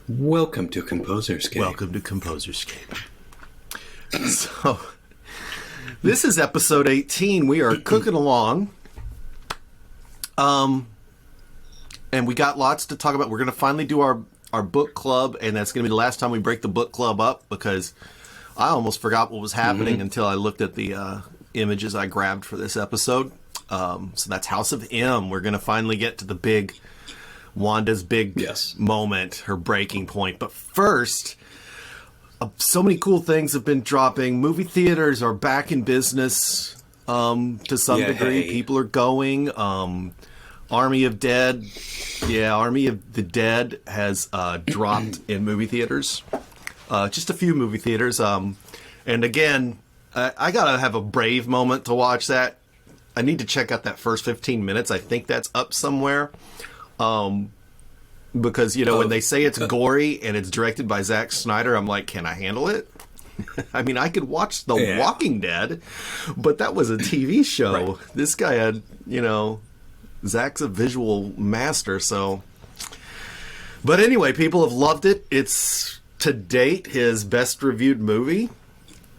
Welcome to ComposerScape. Welcome to ComposerScape. So, this is episode 18. We are cooking along. And we got lots to talk about. We're going to finally do our book club, and that's going to be the last time we break the book club up, because I almost forgot what was happening until I looked at the images I grabbed for this episode. So that's House of M. We're going to finally get to the big... Wanda's big moment, her breaking point. But first, so many cool things have been dropping. Movie theaters are back in business to some degree. Hey. People are going. Army of Dead. Yeah, Army of the Dead has dropped in movie theaters. Just a few movie theaters. And again, I got to have a brave moment to watch that. I need to check out that first 15 minutes. I think that's up somewhere. Because, you know, when they say it's gory and it's directed by Zack Snyder, I'm like, can I handle it? I mean, I could watch The Walking Dead, but that was a TV show. Right. This guy had, you know, Zack's a visual master, so. But anyway, people have loved it. It's, to date, his best reviewed movie.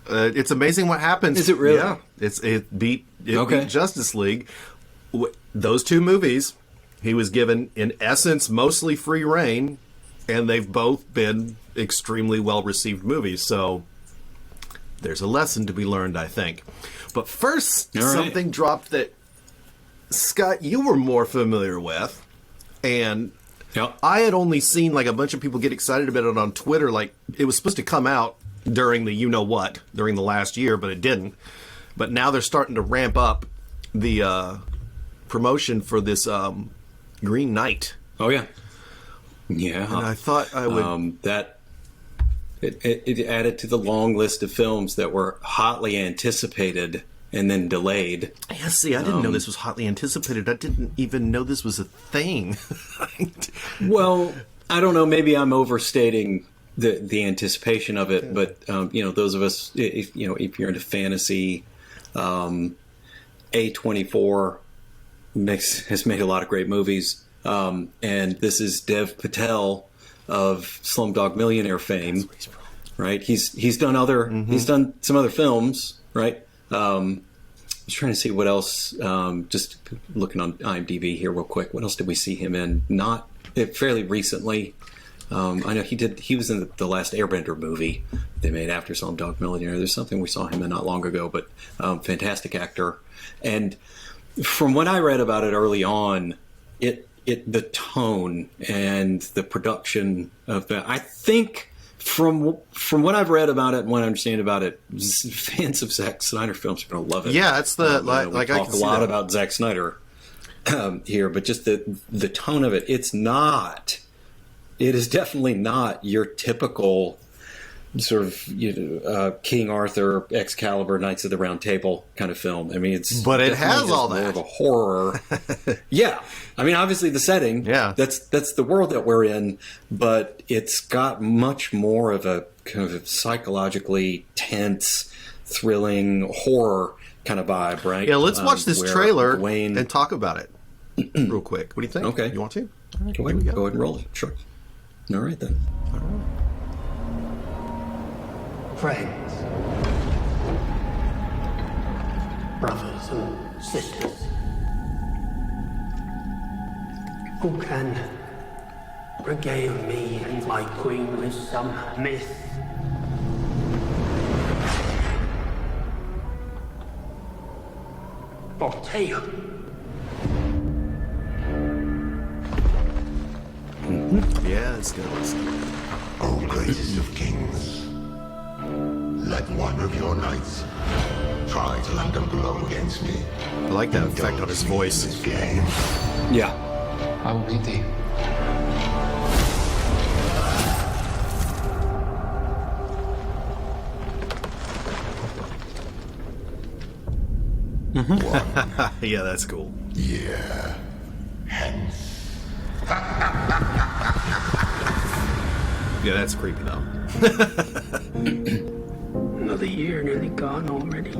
It's amazing what happens. Is it really? Yeah. It beat Justice League. Those two movies... He was given, in essence, mostly free reign, and they've both been extremely well-received movies. So there's a lesson to be learned, I think. But first, something dropped that, Scott, you were more familiar with. And I had only seen like a bunch of people get excited about it on Twitter. Like, it was supposed to come out during the you-know-what, during the last year, but it didn't. But now they're starting to ramp up the promotion for this... Green Knight. Oh, yeah. Yeah. And I thought I would... It added to the long list of films that were hotly anticipated and then delayed. Yeah, see, I didn't know this was hotly anticipated. I didn't even know this was a thing. Well, I don't know. Maybe I'm overstating the anticipation of it. But, you know, those of us, if you're into fantasy, A24... has made a lot of great movies, and this is Dev Patel of Slumdog Millionaire fame, right? He's done other he's done some other films, right? I was trying to see what else. Just looking on IMDb here real quick. What else did we see him in? Not fairly recently. I know he was in the last Airbender movie they made after Slumdog Millionaire. There's something we saw him in not long ago, but fantastic actor. And from what I read about it early on, the tone and the production of that, I think from what I've read about it and what I understand about it, fans of Zack Snyder films are going to love it. Yeah, it's the we talk a lot about Zack Snyder here, but just the tone of it, it is definitely not your typical sort of King Arthur, Excalibur, Knights of the Round Table kind of film. I mean, but it has all that. More of a horror. Yeah, I mean, obviously the setting. Yeah, that's the world that we're in, but it's got much more of a kind of psychologically tense, thrilling horror kind of vibe, right? Yeah, let's watch this trailer and talk about it real quick. What do you think? Okay, you want to? All right, go ahead and roll it. Sure. All right then. All right. Friends, brothers and sisters, who can regale me and my queen with some myth or tale? Yeah, it's good. O greatest of kings, let one of your knights try to land a blow against me. I like that effect on his voice. This game. Yeah. I will meet thee. Yeah, that's cool. Yeah. Hence. Yeah, that's creepy though. Another year nearly gone already.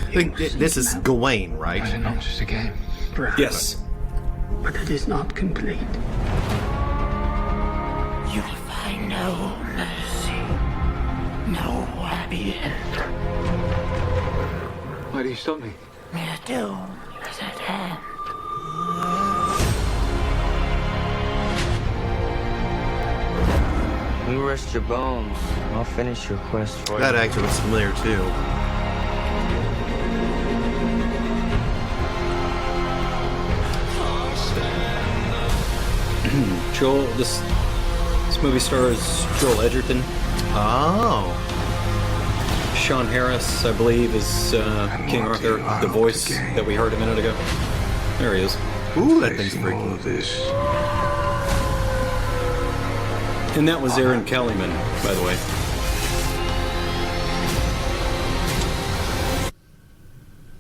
I think this is Gawain, right? Is it not just a game? Yes. but it is not complete. You will find no mercy, no happy end. Why do you stop me? Your doom is at hand. You rest your bones. I'll finish your quest for you. That actor looks familiar too. Joel, this movie stars Joel Edgerton. Oh. Sean Harris, I believe, is King Arthur, the voice that we heard a minute ago. There he is. Ooh, that thing's freaky. And that was Aaron Kellyman, by the way.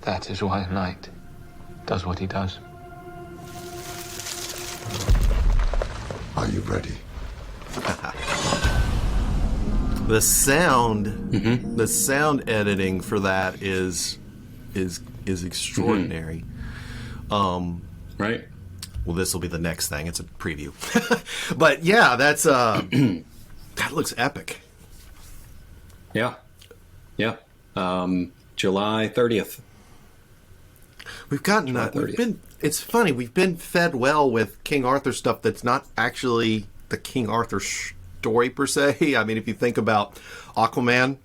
That is why a knight does what he does. Are you ready? The sound editing for that is extraordinary. Right? Well, this will be the next thing. It's a preview. But yeah, that's that looks epic. Yeah. Yeah. July 30th. We've gotten it's funny, we've been fed well with King Arthur stuff that's not actually the King Arthur story per se. I mean, if you think about Aquaman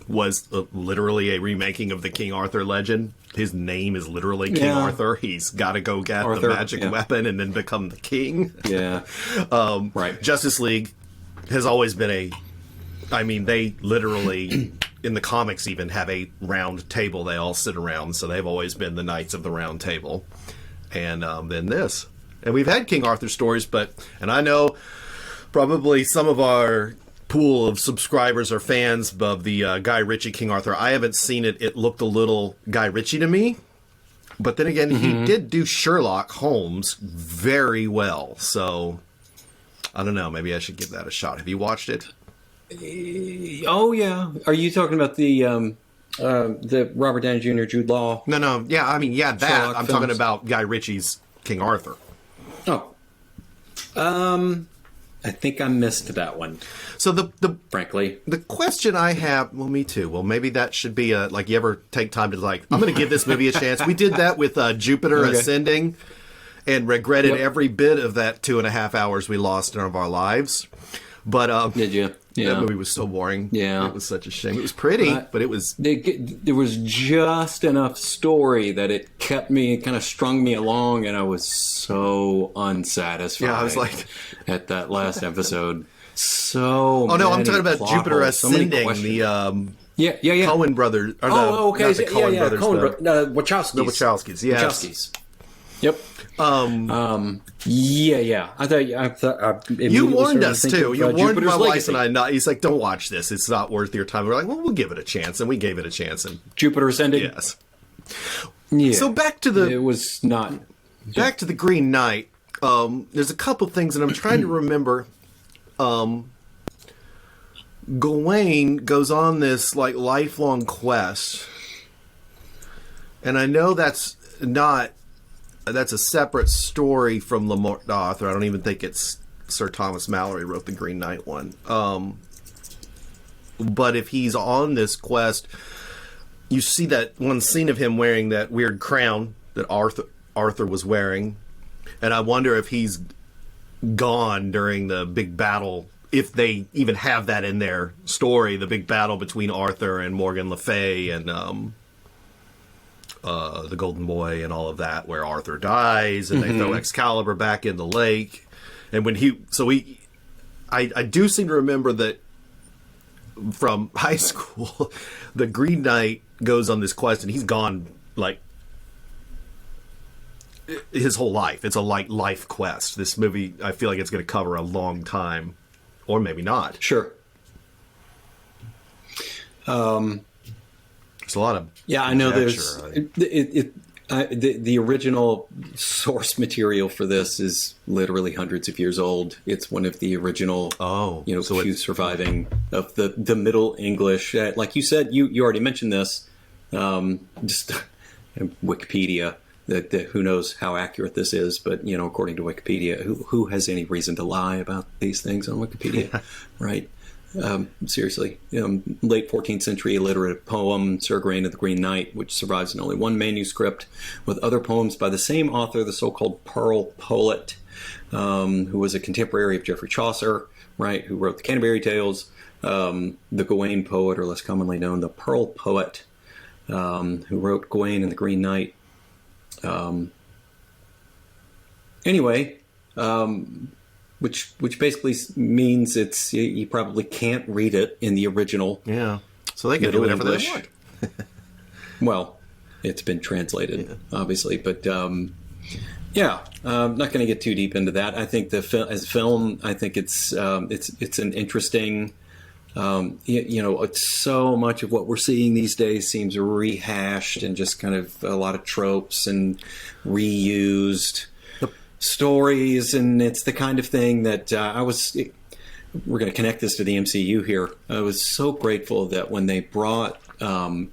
was literally a remaking of the King Arthur legend. His name is literally King Arthur. He's got to go get the magic weapon and then become the king. Yeah. Right. Justice League has always been they literally, in the comics even, have a round table they all sit around. So they've always been the Knights of the Round Table. And then this. And we've had King Arthur stories, and I know probably some of our pool of subscribers or fans of the Guy Ritchie King Arthur. I haven't seen it. It looked a little Guy Ritchie to me. But then again, he did do Sherlock Holmes very well. So, I don't know. Maybe I should give that a shot. Have you watched it? Oh, yeah. Are you talking about the Robert Downey Jr., Jude Law? No. Yeah, that. Sherlock I'm films? talking about Guy Ritchie's King Arthur. Oh. I think I missed that one. So frankly, the question I have, well, me too. Well, maybe that should be you ever take time to I'm going to give this movie a chance. We did that with Jupiter Ascending and regretted every bit of that 2.5 hours we lost in our lives. But did you? Yeah. That movie was so boring. Yeah. It was such a shame. It was pretty, but it was... There was just enough story that it kept me, kind of strung me along, and I was so unsatisfied. Yeah, I was like... at that last episode. So Oh, no, I'm talking about Jupiter holes, Ascending, the... Yeah. Coen brothers. Or okay. Not the Coen brothers. Wachowskis. The Wachowskis, yes. Wachowskis. Yep. Yeah. I thought you warned us too. You warned Jupiter's my wife Legacy. and I. He's like, "Don't watch this. It's not worth your time." We're like, "Well, we'll give it a chance," and we gave it a chance. And Jupiter Ascending. yes. Yeah. So back to the. It was not. Back to the Green Knight. There's a couple things, and I'm trying to remember. Gawain goes on this lifelong quest, and I know that's a separate story from Le Morte d'Arthur. I don't even think it's Sir Thomas Malory wrote the Green Knight one. But if he's on this quest, you see that one scene of him wearing that weird crown that Arthur was wearing, and I wonder if he's gone during the big battle, if they even have that in their story, the big battle between Arthur and Morgan Le Fay and the Golden Boy and all of that, where Arthur dies and they throw Excalibur back in the lake. And when I do seem to remember that from high school, the Green Knight goes on this quest and he's gone his whole life. It's a life quest. This movie, I feel like it's going to cover a long time, or maybe not. Sure. There's a lot of I know there's the original source material for this is literally hundreds of years old. It's one of the original few surviving of the Middle English. Like you said, you already mentioned this. Just Wikipedia. who knows how accurate this is, but, according to Wikipedia, who has any reason to lie about these things on Wikipedia, right? Seriously, late 14th century illiterate poem, Sir Gawain of the Green Knight, which survives in only one manuscript, with other poems by the same author, the so-called Pearl Poet, who was a contemporary of Geoffrey Chaucer, right, who wrote the Canterbury Tales, the Gawain poet, or less commonly known, the Pearl Poet, who wrote Gawain and the Green Knight. Which basically means you probably can't read it in the originot. Yeah, so they can do whatever they want. Well, it's been translated, obviously, but I'm not going to get too deep into that. I think as a film, I think it's an interesting. So much of what we're seeing these days seems rehashed and just kind of a lot of tropes and reused stories, and it's the kind of thing that we're going to connect this to the MCU here. I was so grateful that when they brought, when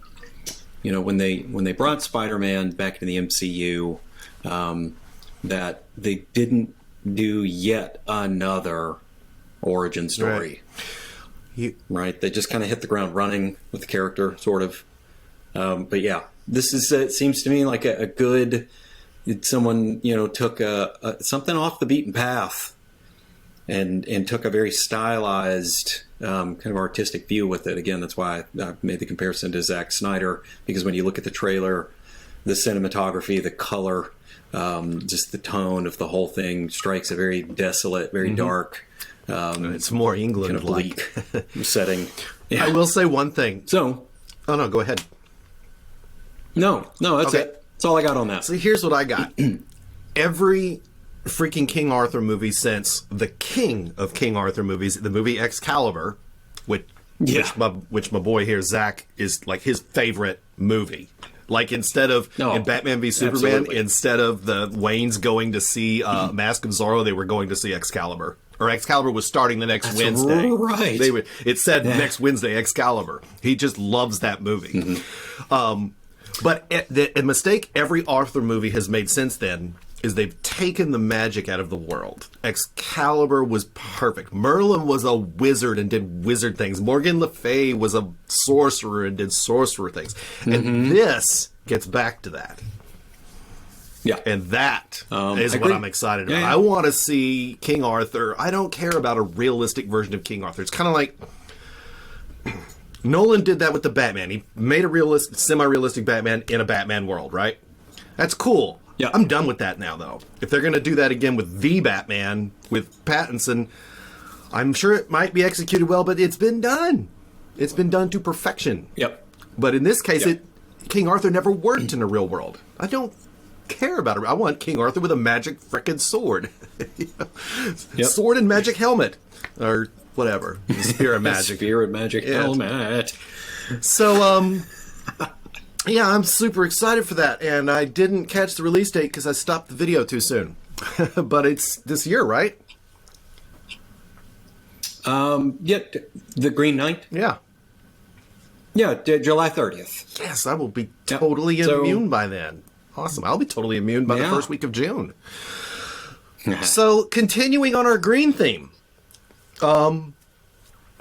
they brought Spider-Man back into the MCU, that they didn't do yet another origin story. Right? They just kind of hit the ground running with the character, sort of. But yeah, this is, it seems to me like a good, someone, took something off the beaten path and took a very stylized, kind of artistic view with it. Again, that's why I made the comparison to Zack Snyder, because when you look at the trailer, the cinematography, the color, just the tone of the whole thing strikes a very desolate, very dark, it's more England kind of bleak setting. Yeah. I will say one thing. So, oh no, go ahead. No, that's okay. it. That's all I got on that. So here's what I got. Every freaking King Arthur movie since the king of King Arthur movies, the movie Excalibur, which my boy here, Zach, is like his favorite movie. Like instead of in Batman v Superman, absolutely. Instead of the Waynes going to see Mask of Zorro, they were going to see Excalibur. Or Excalibur was starting the next Wednesday. Right. It said next Wednesday, Excalibur. He just loves that movie. But the mistake every Arthur movie has made since then is they've taken the magic out of the world. Excalibur was perfect. Merlin was a wizard and did wizard things. Morgan Le Fay was a sorcerer and did sorcerer things. And this gets back to that. Yeah. And that is what I'm excited about. Yeah. I want to see King Arthur. I don't care about a realistic version of King Arthur. It's kind of like Nolan did that with the Batman. He made a realistic, semi-realistic Batman in a Batman world, right? That's cool. Yeah. I'm done with that now, though. If they're going to do that again with the Batman, with Pattinson, I'm sure it might be executed well, but it's been done. It's been done to perfection. Yep. But in this case, King Arthur never worked in a real world. I don't care about it. I want King Arthur with a magic frickin' sword. Sword and magic helmet. Or whatever. Spear of magic. Spear of magic helmet. So, yeah, I'm super excited for that. And I didn't catch the release date because I stopped the video too soon. But it's this year, right? The Green Knight? Yeah. Yeah, July 30th. Yes, I will be totally immune by then. Awesome. I'll be totally immune by the first week of June. So, continuing on our green theme. And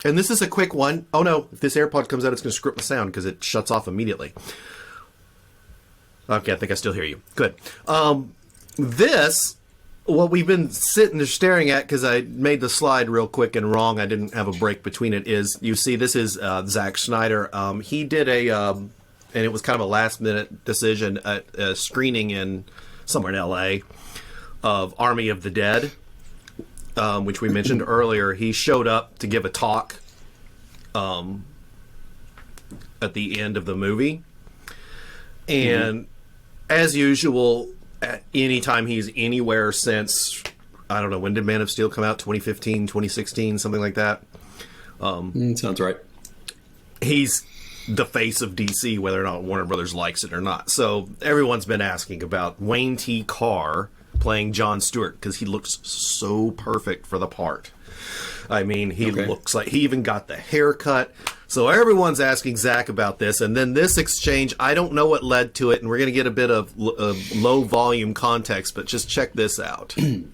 this is a quick one. Oh, no. If this AirPod comes out, it's going to screw up the sound because it shuts off immediately. Okay, I think I still hear you. Good. What we've been sitting there staring at, because I made the slide real quick and wrong, I didn't have a break between it, is, you see, this is Zack Snyder. He did and it was kind of a last-minute decision at a screening in somewhere in L.A. of Army of the Dead, which we mentioned earlier. He showed up to give a talk at the end of the movie. And as usual, anytime he's anywhere since, I don't know, when did Man of Steel come out? 2015, 2016, something like that? Sounds right. He's the face of DC, whether or not Warner Brothers likes it or not. So everyone's been asking about Wayne T. Carr playing Jon Stewart, because he looks so perfect for the part. I mean, he looks like he even got the haircut. So everyone's asking Zack about this, and then this exchange, I don't know what led to it, and we're going to get a bit of low volume context, but just check this out. It's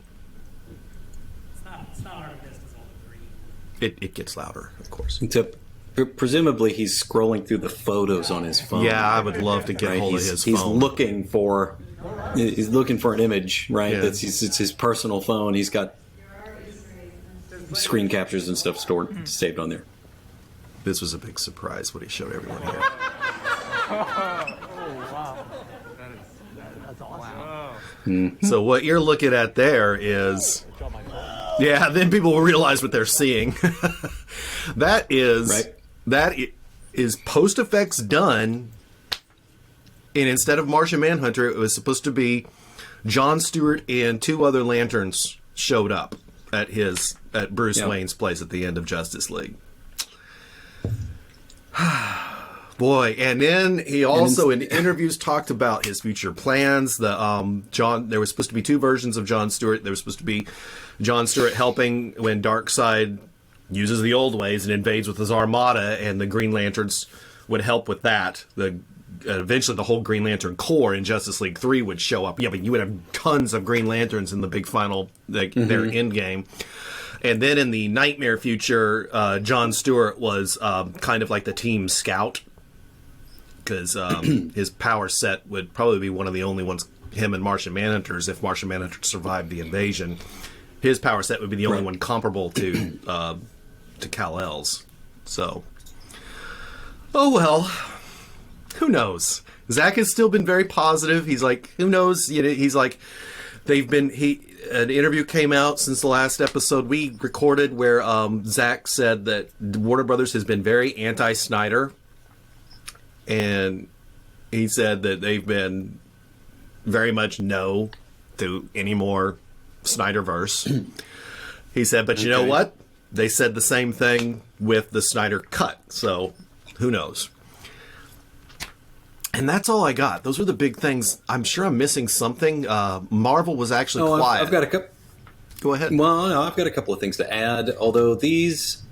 not our business, all the green. It gets louder, of course. Presumably he's scrolling through the photos on his phone. Yeah, I would love to get hold of his phone. He's looking for an image, right? Yeah. It's his personal phone. He's got screen captures and stuff saved on there. This was a big surprise what he showed everyone here. So what you're looking at there is, yeah, then people will realize what they're seeing. That is post effects done, and instead of Martian Manhunter, it was supposed to be John Stewart and 2 other Lanterns showed up at Bruce Wayne's place at the end of Justice League. Boy, and then he also in interviews talked about his future plans. There was supposed to be 2 versions of John Stewart. There was supposed to be John Stewart helping when Darkseid uses the old ways and invades with his armada, and the Green Lanterns would help with that. Eventually the whole Green Lantern Corps in Justice League 3 would show up. Yeah, but you would have tons of Green Lanterns in the big final, their end game. And then in the nightmare future, John Stewart was kind of like the team scout, because his power set would probably be one of the only ones, him and Martian Manhunters, if Martian Manhunter survived the invasion. His power set would be the only one comparable to Kal-El's. So, oh well, who knows? Zack has still been very positive. He's like, who knows? He's like, an interview came out since the last episode we recorded where Zack said that Warner Brothers has been very anti-Snyder, and he said that they've been very much no to any more Snyderverse. He said, but you know what? They said the same thing with the Snyder Cut, so who knows? And that's all I got. Those were the big things. I'm sure I'm missing something. Marvel was actually quiet. I've got a couple. Go ahead. Well, no, I've got a couple of things to add. Although these,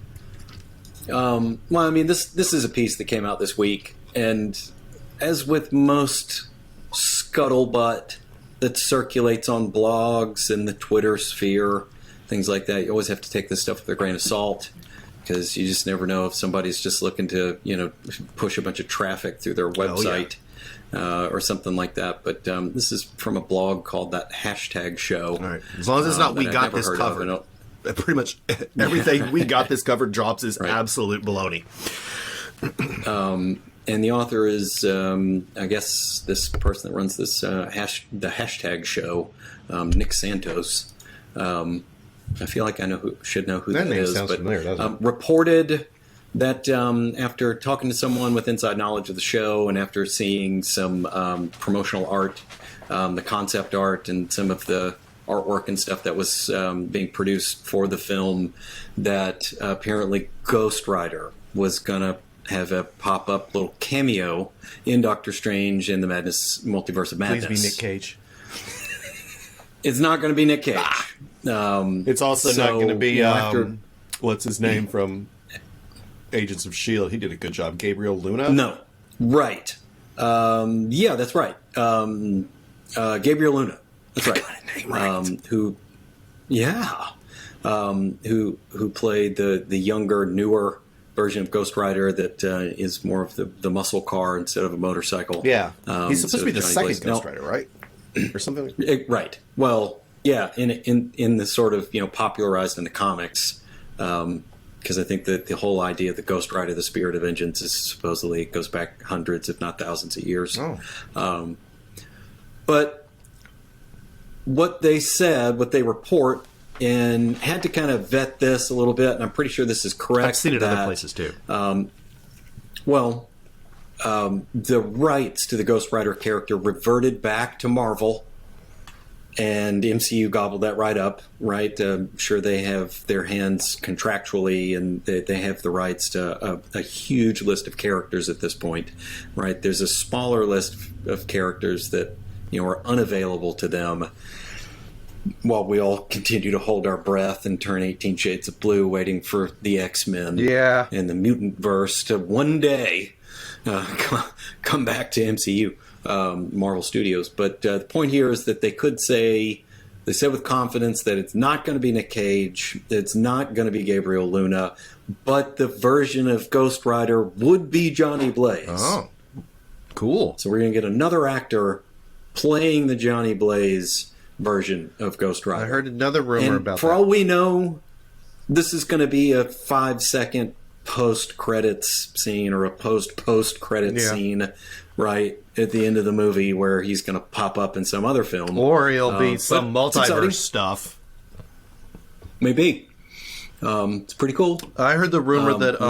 this is a piece that came out this week, and as with most scuttlebutt that circulates on blogs and the Twitter sphere, things like that, you always have to take this stuff with a grain of salt, because you just never know if somebody's just looking to, push a bunch of traffic through their website or something like that. But this is from a blog called That Hashtag Show. All right. As long as it's not We Got This Covered. Pretty much everything We Got This Covered drops is absolute baloney. And the author is, I guess, this person that runs this the Hashtag Show, Nick Santos. I feel like I should know who that is, sounds familiar, doesn't it? Reported that after talking to someone with inside knowledge of the show, and after seeing some promotional art, the concept art, and some of the artwork and stuff that was being produced for the film, that apparently Ghost Rider was going to have a pop-up little cameo in Doctor Strange in the Multiverse of Madness. Please be Nick Cage. It's not going to be Nick Cage. It's also not going to be what's his name from Agents of S.H.I.E.L.D. He did a good job. Gabriel Luna? No. Right. Yeah, that's right. Gabriel Luna. That's right. Got a name right. Who played the younger, newer version of Ghost Rider that is more of the muscle car instead of a motorcycle. Yeah. He's supposed to be the second Ghost Rider, right? Or something like that? Right. Well, yeah, in the sort of, popularized in the comics, because I think that the whole idea of the Ghost Rider, the Spirit of Vengeance, is supposedly goes back hundreds, if not thousands of years. Oh. But what they report, and had to kind of vet this a little bit, and I'm pretty sure this is correct. I've seen it other places too. The rights to the Ghost Rider character reverted back to Marvel, and MCU gobbled that right up, right? I'm sure they have their hands contractually, and they have the rights to a huge list of characters at this point, right? There's a smaller list of characters that, are unavailable to them. while we all continue to hold our breath and turn 18 shades of blue, waiting for the X-Men and the mutant verse to one day come back to MCU, Marvel Studios. But the point here is that they said with confidence that it's not going to be Nick Cage, it's not going to be Gabriel Luna, but the version of Ghost Rider would be Johnny Blaze. Oh, cool. So we're going to get another actor playing the Johnny Blaze version of Ghost Rider. I heard another rumor about that. For all we know, this is going to be a 5-second post-credits scene or a post-credits scene right at the end of the movie where he's going to pop up in some other film. Or he'll be some multiverse stuff. Maybe. It's pretty cool. I heard the rumor that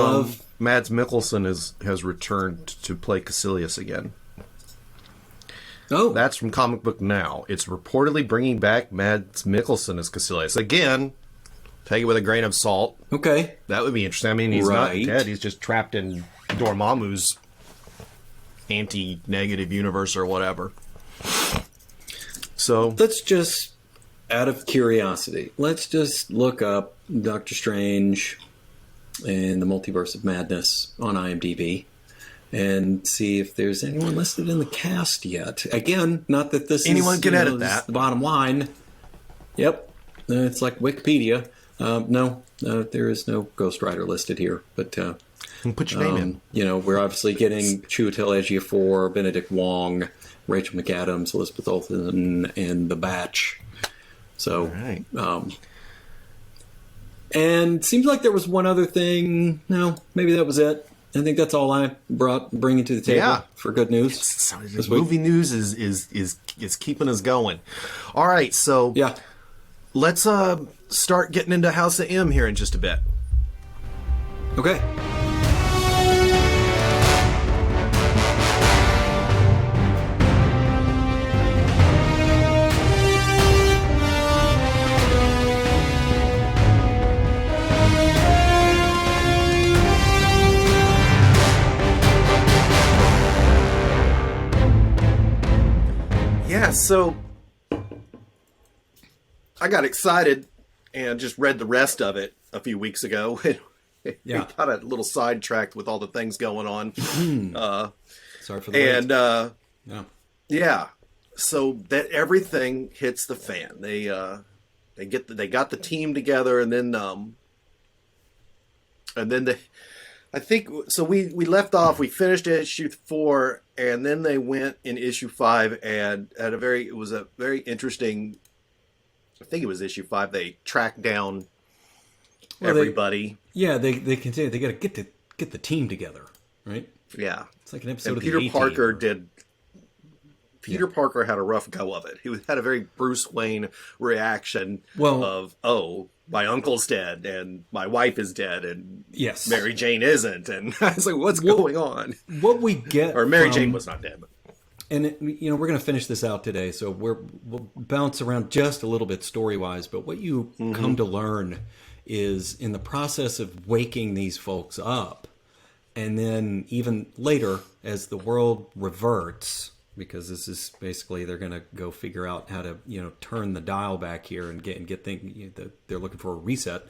Mads Mikkelsen has returned to play Caecilius again. Oh. That's from Comic Book Now. It's reportedly bringing back Mads Mikkelsen as Caecilius. Again, take it with a grain of salt. Okay. That would be interesting. I mean, he's not dead. He's just trapped in Dormammu's anti-negative universe or whatever. So let's just, out of curiosity, let's just look up Doctor Strange and the Multiverse of Madness on IMDb and see if there's anyone listed in the cast yet. Again, not that this anyone can edit that. The bottom line. Yep. It's like Wikipedia. No, there is no Ghost Rider listed here. But put your name in. You know, we're obviously getting Chiwetel Ejiofor, Benedict Wong, Rachel McAdams, Elizabeth Olsen, and The Batch. So, and seems like there was one other thing. No, maybe that was it. I think that's all I bringing to the table for good news. Movie news is keeping us going. All right, so let's start getting into House of M here in just a bit. Okay. Yeah, so I got excited and just read the rest of it a few weeks ago. We got a little sidetracked with all the things going on. Sorry for the wait. So that everything hits the fan. They got the team together, and then I think so. We left off. We finished issue 4, and then they went in issue 5 and had it was a very interesting. I think it was issue 5. They tracked down everybody. They continue. They got to get the team together, right? Yeah, it's like an episode of Peter the Parker did. Peter Parker had a rough go of it. He had a very Bruce Wayne reaction of, my uncle's dead and my wife is dead and Mary Jane isn't. And I was like, what's going on? What we get or Mary Jane was not dead. And, we're going to finish this out today, so we'll bounce around just a little bit story-wise. But what you come to learn is in the process of waking these folks up, and then even later, as the world reverts, because this is basically they're going to go figure out how to turn the dial back here and get things. They're looking for a reset.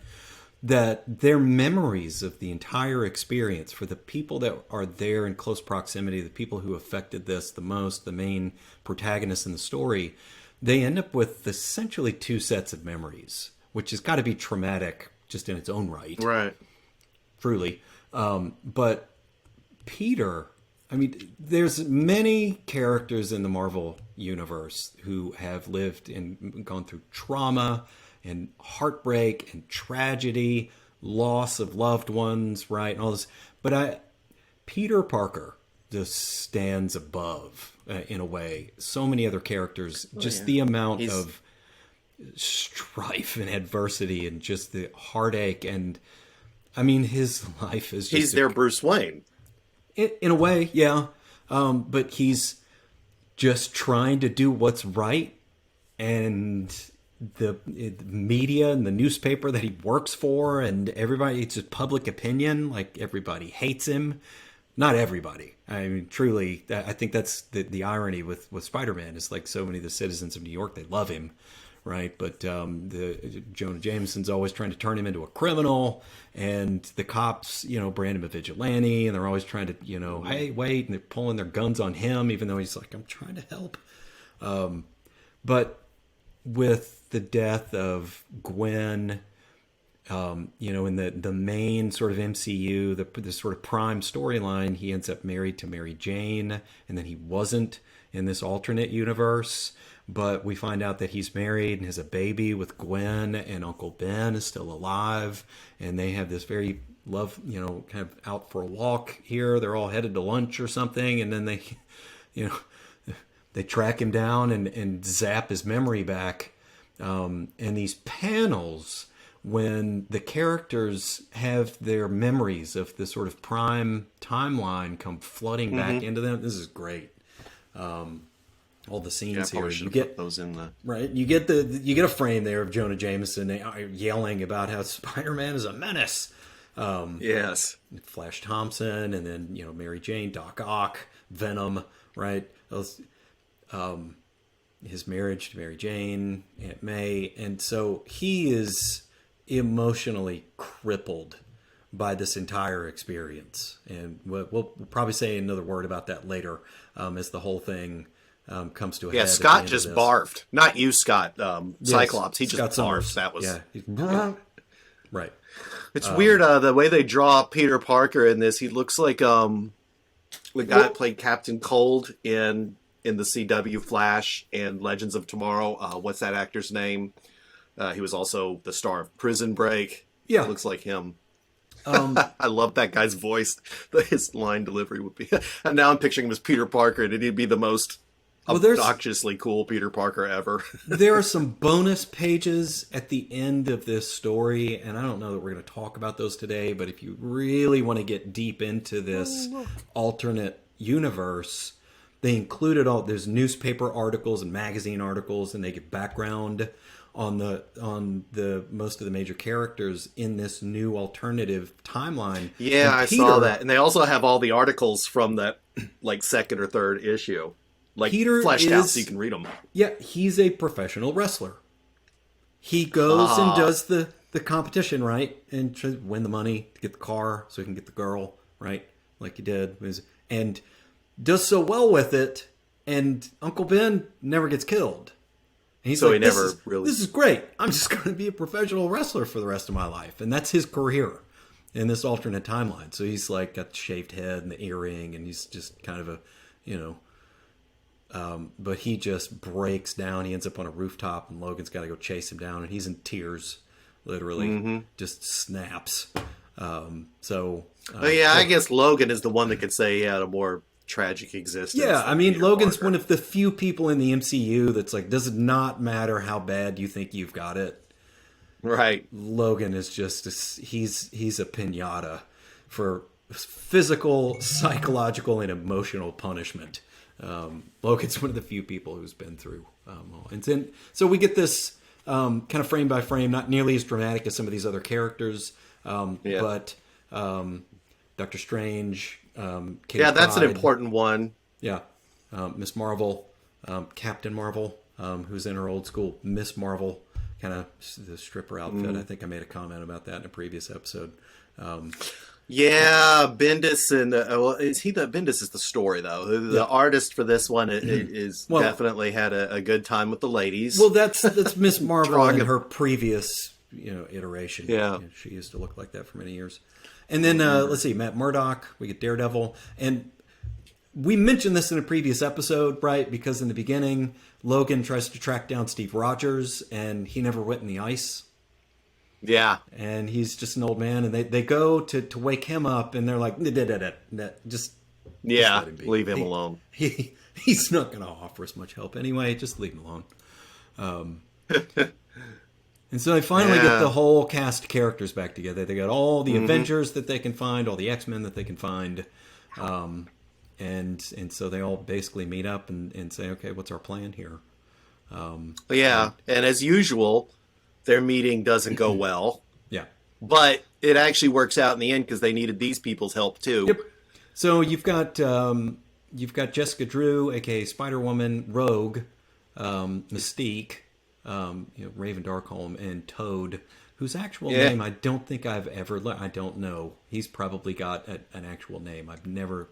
That their memories of the entire experience for the people that are there in close proximity, the people who affected this the most, the main protagonists in the story, they end up with essentially 2 sets of memories, which has got to be traumatic just in its own right. Right. Truly. But Peter, I mean, there's many characters in the Marvel universe who have lived and gone through trauma and heartbreak and tragedy, loss of loved ones, right, and all this. But Peter Parker just stands above, in a way, so many other characters. The amount of strife and adversity and just the heartache. And, I mean, his life is just... He's their Bruce Wayne. In a way, yeah. But he's just trying to do what's right. And... the media and the newspaper that he works for and everybody, it's just public opinion. Like, everybody hates him. Not everybody. I mean, truly, I think that's the irony with Spider-Man is like so many of the citizens of New York, they love him, right? But the Jonah Jameson's always trying to turn him into a criminal, and the cops, brand him a vigilante, and they're always trying to, hey, wait, and they're pulling their guns on him, even though he's like, I'm trying to help. But with the death of Gwen, in the main sort of MCU, the sort of prime storyline, he ends up married to Mary Jane, and then he wasn't in this alternate universe. But we find out that he's married and has a baby with Gwen, and Uncle Ben is still alive, and they have this very kind of out for a walk here. They're all headed to lunch or something, and then they, they track him down and zap his memory back. And these panels, when the characters have their memories of the sort of prime timeline come flooding back into them, this is great. All the scenes here, you get those in the right. You get a frame there of Jonah Jameson yelling about how Spider-Man is a menace. Yes, Flash Thompson, and then Mary Jane, Doc Ock, Venom, right? His marriage to Mary Jane, Aunt May, and so he is emotionally crippled by this entire experience. And we'll probably say another word about that later as the whole thing comes to a head. Yeah, Scott just barfed. Not you, Scott. Cyclops. He just barfed. That was... Yeah. Right. It's weird the way they draw Peter Parker in this. He looks like the guy that played Captain Cold in the CW Flash and Legends of Tomorrow. What's that actor's name? He was also the star of Prison Break. Yeah. Looks like him. I love that guy's voice. His line delivery would be... And now I'm picturing him as Peter Parker, and he'd be the most obnoxiously cool Peter Parker ever. There are some bonus pages at the end of this story, and I don't know that we're going to talk about those today, but if you really want to get deep into this alternate universe, they included there's newspaper articles and magazine articles, and they get background on the most of the major characters in this new alternative timeline. Yeah, I saw that. And they also have all the articles from that second or third issue. Peter fleshed out so you can read them. Yeah, he's a professional wrestler. He goes and does the competition, right? And tries to win the money to get the car so he can get the girl, right? Like he did. And does so well with it, and Uncle Ben never gets killed. And he's this is great. I'm just going to be a professional wrestler for the rest of my life. And that's his career in this alternate timeline. So he's got the shaved head and the earring, and he's just kind of a, but he just breaks down. He ends up on a rooftop, and Logan's got to go chase him down, and he's in tears, literally, just snaps. I guess Logan is the one that could say he had a more tragic existence. Yeah, I mean, Logan's one of the few people in the MCU that's does it not matter how bad you think you've got it. Right. Logan is just, he's a piñata for physical, psychological, and emotional punishment. Logan's one of the few people who's been through so we get this kind of frame by frame, not nearly as dramatic as some of these other characters, but Doctor Strange, Kitty that's Pryde, an important one. Yeah, Miss Marvel, Captain Marvel, who's in her old school Miss Marvel kind of the stripper outfit. I think I made a comment about that in a previous episode. Bendis and Bendis is the story though. The artist for this one is definitely had a good time with the ladies. Well, that's Miss Marvel in her previous iteration. Yeah, she used to look like that for many years. And then let's see, Matt Murdock. We get Daredevil, and we mentioned this in a previous episode, right? Because in the beginning, Logan tries to track down Steve Rogers, and he never went in the ice. Yeah. And he's just an old man, and they go to wake him up, and they're like, just leave him alone. He's not going to offer us much help anyway. Just leave him alone. And so they finally get the whole cast of characters back together. They got all the Avengers that they can find, all the X-Men that they can find. And so they all basically meet up and say, okay, what's our plan here? And as usual, their meeting doesn't go well. Yeah. But it actually works out in the end because they needed these people's help too. Yep. So you've got Jessica Drew, aka Spider-Woman, Rogue, Mystique, Raven Darkholme, and Toad, whose actual name I don't think I've ever I don't know. He's probably got an actual name. I've never.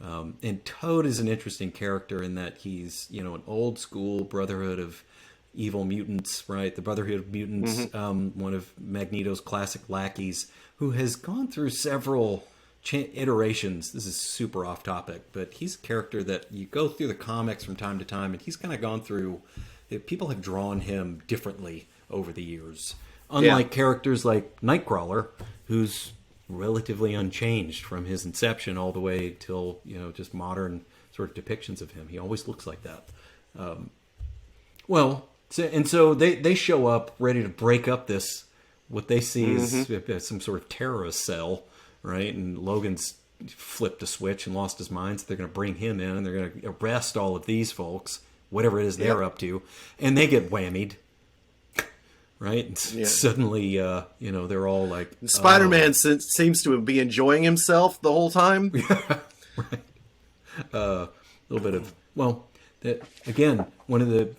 And Toad is an interesting character in that he's, an old school Brotherhood of Evil Mutants, right? The Brotherhood of Mutants, one of Magneto's classic lackeys, who has gone through several iterations. This is super off topic, but he's a character that you go through the comics from time to time, and he's kind of gone through. People have drawn him differently over the years, unlike characters like Nightcrawler, who's relatively unchanged from his inception all the way till just modern sort of depictions of him. He always looks like that. So they show up ready to break up this what they see as some sort of terrorist cell, right? And Logan's flipped a switch and lost his mind, so they're going to bring him in and they're going to arrest all of these folks, whatever it is they're up to, and they get whammied. Right? And suddenly, they're all like... Spider-Man seems to be enjoying himself the whole time. Right. A little bit of... Well, again, one of the...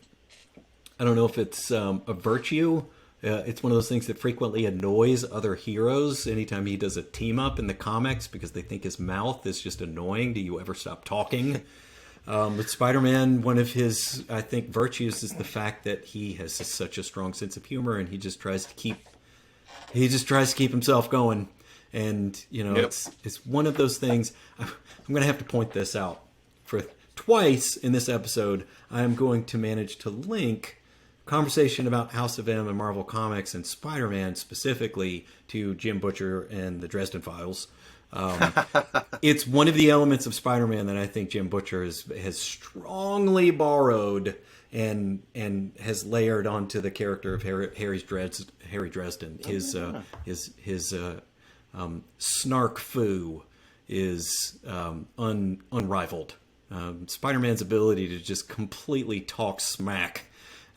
I don't know if it's a virtue. It's one of those things that frequently annoys other heroes anytime he does a team-up in the comics because they think his mouth is just annoying. Do you ever stop talking? With Spider-Man, one of his, I think, virtues is the fact that he has such a strong sense of humor, and he just tries to keep himself going. And it's one of those things. I'm going to have to point this out. For twice in this episode, I am going to manage to link conversation about House of M and Marvel Comics and Spider-Man specifically to Jim Butcher and the Dresden Files. It's one of the elements of Spider-Man that I think Jim Butcher has strongly borrowed and has layered onto the character of Harry Dresden. His snark foo is unrivaled. Spider-Man's ability to just completely talk smack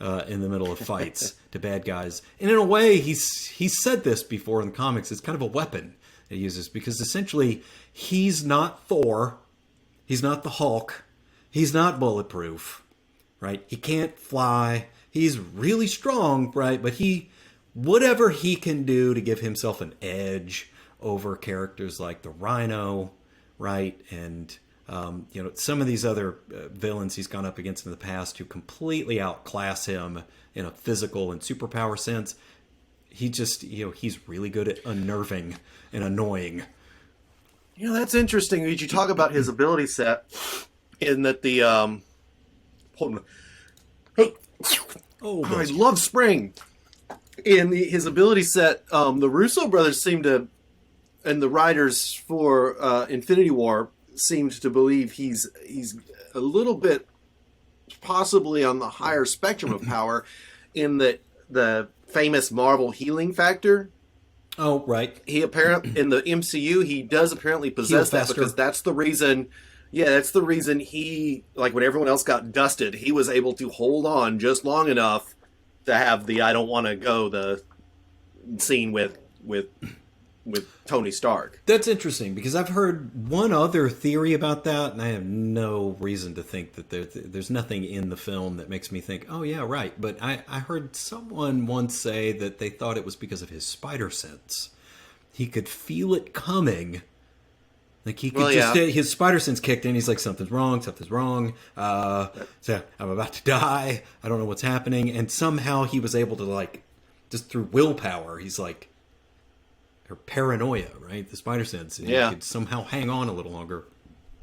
in the middle of fights to bad guys, and in a way, he's said this before in the comics. It's kind of a weapon he uses, because essentially he's not Thor, he's not the Hulk, he's not bulletproof, right? He can't fly, he's really strong, right? But whatever he can do to give himself an edge over characters like the Rhino, right? And some of these other villains he's gone up against in the past who completely outclass him in a physical and superpower sense. He just, he's really good at unnerving and annoying. That's interesting. You talk about his ability set in that the, I love spring. In his ability set, the Russo brothers seem to, and the writers for Infinity War seemed to believe he's a little bit possibly on the higher spectrum of power in that the famous Marvel healing factor. Oh, right. He apparently in the MCU he does apparently possess that because that's the reason. Yeah, that's the reason he, like when everyone else got dusted, he was able to hold on just long enough to have the "I don't want to go" the scene with Tony Stark. That's interesting because I've heard one other theory about that, and I have no reason to think that there's nothing in the film that makes me think, oh yeah, right. But I heard someone once say that they thought it was because of his spider sense. He could feel it coming. Like he could his spider sense kicked in. He's like, something's wrong. So I'm about to die. I don't know what's happening. And somehow he was able to, just through willpower, he's like, or paranoia, right? The spider sense. And he could somehow hang on a little longer.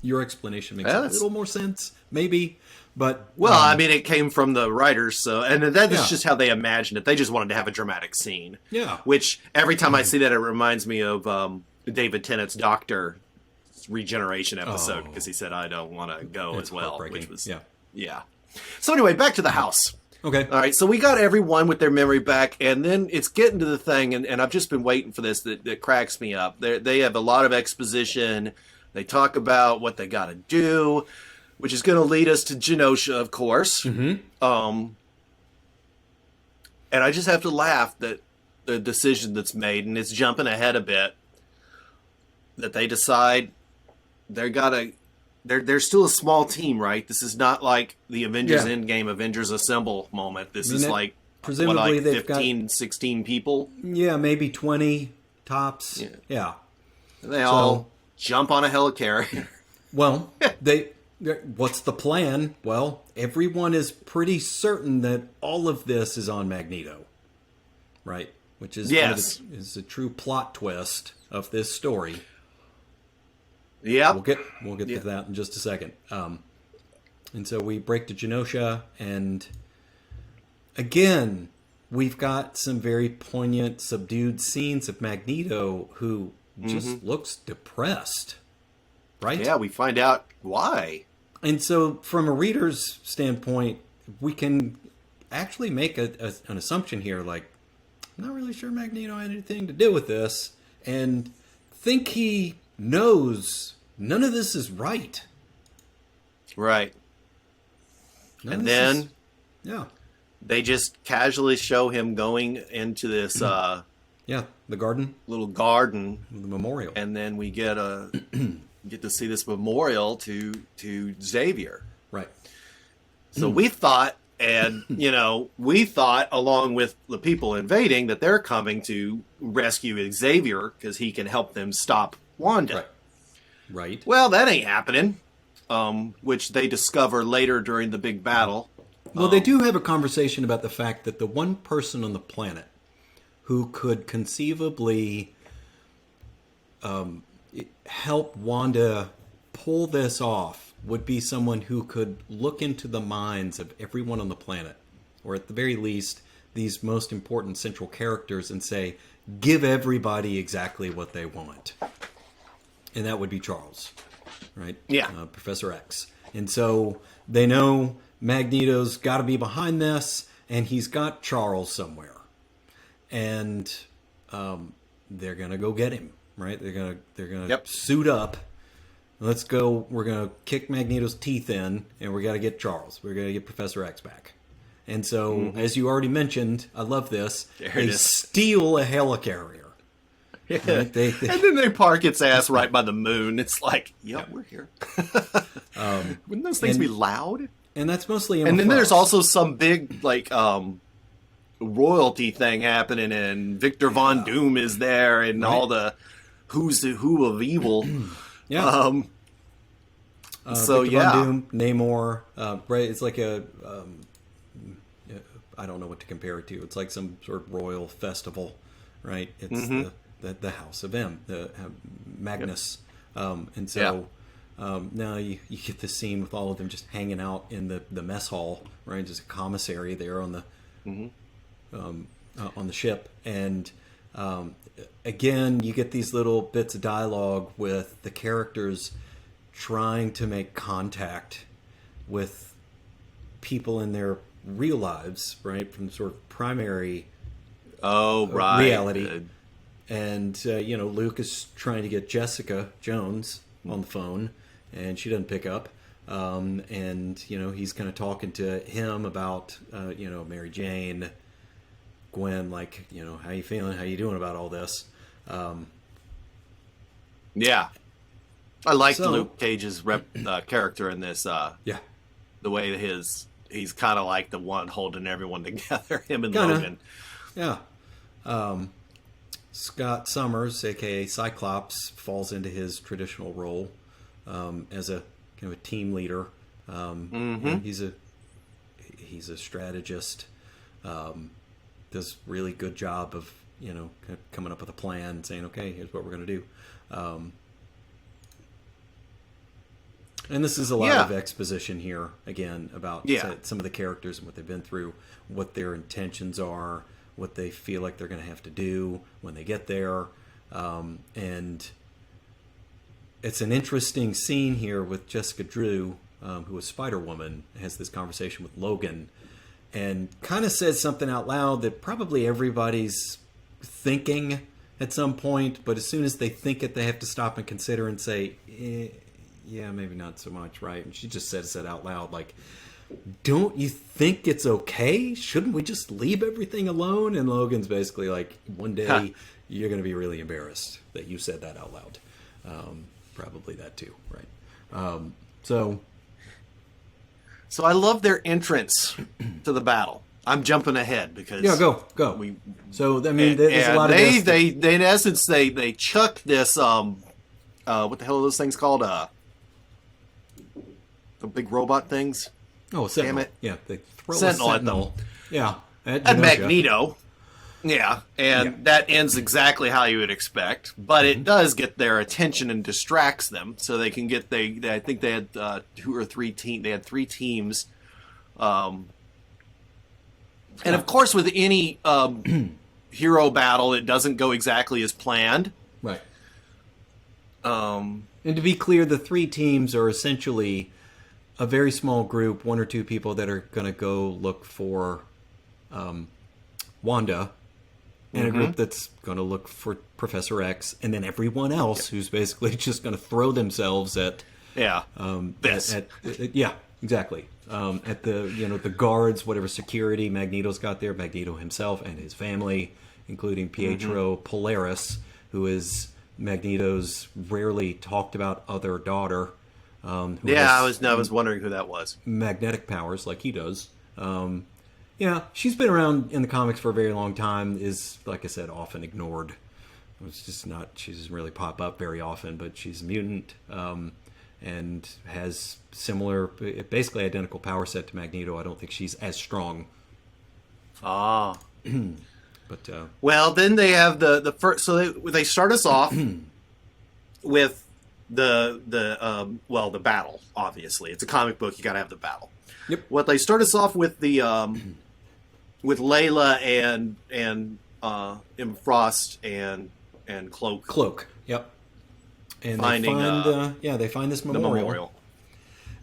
Your explanation makes a little more sense, maybe. But I mean, it came from the writers, and that is just how they imagined it. They just wanted to have a dramatic scene. Yeah. Which every time I see that, it reminds me of David Tennant's Doctor Regeneration episode because he said, "I don't want to go as well," which was yeah. So anyway, back to the house. Okay. All right. So we got everyone with their memory back, and then it's getting to the thing, and I've just been waiting for this that cracks me up. They have a lot of exposition. They talk about what they got to do, which is going to lead us to Genosha, of course. Mm-hmm. And I just have to laugh that the decision that's made, and it's jumping ahead a bit, that they decide they got to they're still a small team, right? This is not like the Avengers Yeah. Endgame, Avengers Assemble moment. This is like, presumably like they've 15, 16 people. Yeah, maybe 20 tops. Yeah. They all jump on a helicarrier. Well, what's the plan? Well, everyone is pretty certain that all of this is on Magneto, right? Which is is a true plot twist of this story. Yeah, we'll get to that in just a second. And so we break to Genosha, and again, we've got some very poignant, subdued scenes of Magneto, who just looks depressed, right? Yeah, we find out why. And so, from a reader's standpoint, we can actually make an assumption here, like, I'm not really sure Magneto had anything to do with this, and think he knows none of this is right. Right. And then they just casually show him going into this the garden, little garden, the memorial, and then we get to see this memorial to Xavier. Right. So we thought, and we thought, along with the people invading, that they're coming to rescue Xavier because he can help them stop Wanda. Right. Well, that ain't happening. Which they discover later during the big battle. Well, they do have a conversation about the fact that the one person on the planet who could conceivably help Wanda pull this off would be someone who could look into the minds of everyone on the planet, or at the very least, these most important central characters, and say, give everybody exactly what they want. And that would be Charles, right? Yeah. Professor X. And so they know Magneto's got to be behind this, and he's got Charles somewhere. And they're going to go get him, right? They're gonna suit up. Let's go. We're going to kick Magneto's teeth in, and we got to get Charles. We're going to get Professor X back. And so, as you already mentioned, I love this. They steal a helicarrier. Yeah. Right? And then they park its ass right by the moon. It's like, we're here. Wouldn't those things be loud? And that's mostly And then there's also some big, royalty thing happening, and Victor Von Doom is there, and all the who's the who of evil. Yeah. So, Victor Von Doom, Namor, right? It's like I don't know what to compare it to. It's like some sort of royal festival, right? It's the House of M, the Magnus. And so now you get this scene with all of them just hanging out in the mess hall, right? There's a commissary there on the ship. And again, you get these little bits of dialogue with the characters trying to make contact with people in their real lives, right? From sort of primary reality. And, Luke is trying to get Jessica Jones on the phone, and she doesn't pick up. And, he's kind of talking to him about, Mary Jane, Gwen, like, how you feeling? How you doing about all this? Yeah. I liked Luke Cage's character in this. The way he's kind of like the one holding everyone together, him and Logan. Yeah. Scott Summers, a.k.a. Cyclops, falls into his traditional role as a kind of a team leader. He's a strategist. Does really good job of kind of coming up with a plan, saying, "Okay, here's what we're going to do." And this is a lot of exposition here again about some of the characters and what they've been through, what their intentions are, what they feel like they're going to have to do when they get there. And it's an interesting scene here with Jessica Drew, who is Spider-Woman, has this conversation with Logan and kind of says something out loud that probably everybody's thinking at some point, but as soon as they think it, they have to stop and consider and say, yeah, maybe not so much, right? And she just says that out loud, like, don't you think it's okay? Shouldn't we just leave everything alone? And Logan's basically like, one day you're going to be really embarrassed that you said that out loud. Probably that too, right? So I love their entrance to the battle. I'm jumping ahead because go. So I mean, there's a lot of they in essence they chuck this what the hell are those things called? The big robot things. Oh, Sentinel. Damn it! Yeah, they throw Sentinel a at them. Yeah, at And Genosha. Magneto. Yeah, and that ends exactly how you would expect, but it does get their attention and distracts them, so they can get I think they had 2 or 3 teams. They had 3 teams, and of course, with any hero battle, it doesn't go exactly as planned. Right. And to be clear, the 3 teams are essentially a very small group, 1 or 2 people that are going to go look for Wanda, and a group that's going to look for Professor X, and then everyone else who's basically just going to throw themselves at this. Yeah, exactly. At the guards, whatever security Magneto's got there, Magneto himself and his family, including Pietro Polaris, who is Magneto's rarely talked about other daughter. I was wondering who that was. Magnetic powers like he does. Yeah, she's been around in the comics for a very long time, is, like I said, often ignored. It's just not, she doesn't really pop up very often, but she's a mutant and has similar, basically identical power set to Magneto. I don't think she's as strong. Ah. But well, then they have the first, so they start us off with the battle, obviously. It's a comic book, you gotta have the battle. Yep. What they start us off with with Layla and Emma Frost and Cloak. Cloak, yep. And finding, they find this memorial.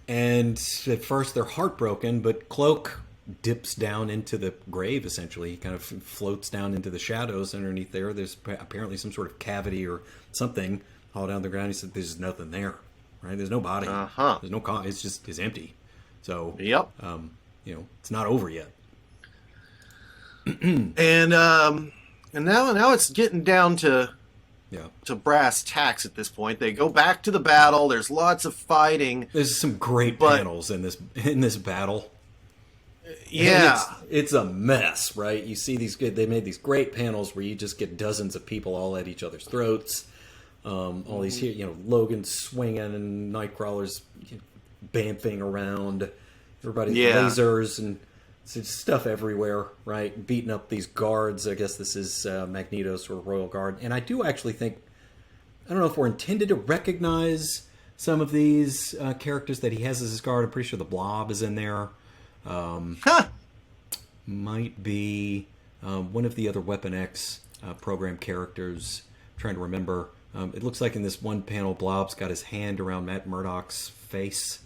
And at first they're heartbroken, but Cloak dips down into the grave, essentially. He kind of floats down into the shadows underneath there. There's apparently some sort of cavity or something all down the ground. He said there's nothing there, right? There's no body. There's no it's empty. So, yep. It's not over yet. And now it's getting down to brass tacks at this point. They go back to the battle. There's lots of fighting. There's some great panels in this battle. Yeah, it's a mess, right? You see they made these great panels where you just get dozens of people all at each other's throats. All these Logan swinging and Nightcrawler's bamfing around. Everybody's lasers and stuff everywhere, right? Beating up these guards. I guess this is Magneto's sort of royal guard. And I do actually think, I don't know if we're intended to recognize some of these characters that he has as his guard. I'm pretty sure the Blob is in there. Might be one of the other Weapon X program characters. I'm trying to remember. It looks like in this one panel, Blob's got his hand around Matt Murdock's face.